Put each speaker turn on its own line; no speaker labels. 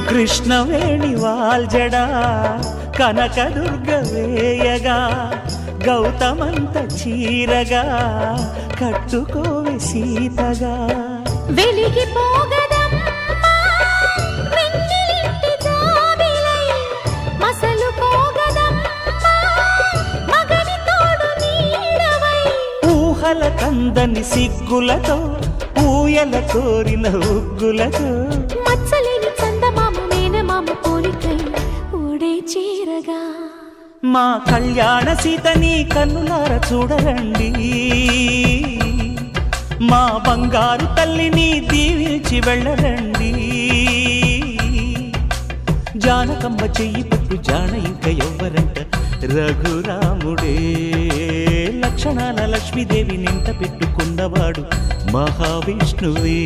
కృష్ణవేణి వాల్జడా కనకదుర్గ వేయగా గౌతమంత చీరగా కట్టుకోవే సీతగా
వెలిగిపోగదమ్మా వెన్నెలింటి జాబిలై మసలుకోగదమ్మా మగని తోడు నీడవై
ఊహల కందని సిగ్గులతో ఊయల కోరిన ఉగ్గులతో
మచ్చలేని చందమామ మేనమామ పోలికై ఓడే చీరగా
మా కళ్యాణ సీతని కన్నులార చూడరండి మా బంగారు తల్లిని దీవించి వెళ్ళరండి జానకమ్మ చెయ్యి పట్టు జాన ఇంక ఎవ్వరంట రఘురాముడే లక్షణాల లక్ష్మీదేవి నింట పెట్టుకున్నవాడు మహావిష్ణువే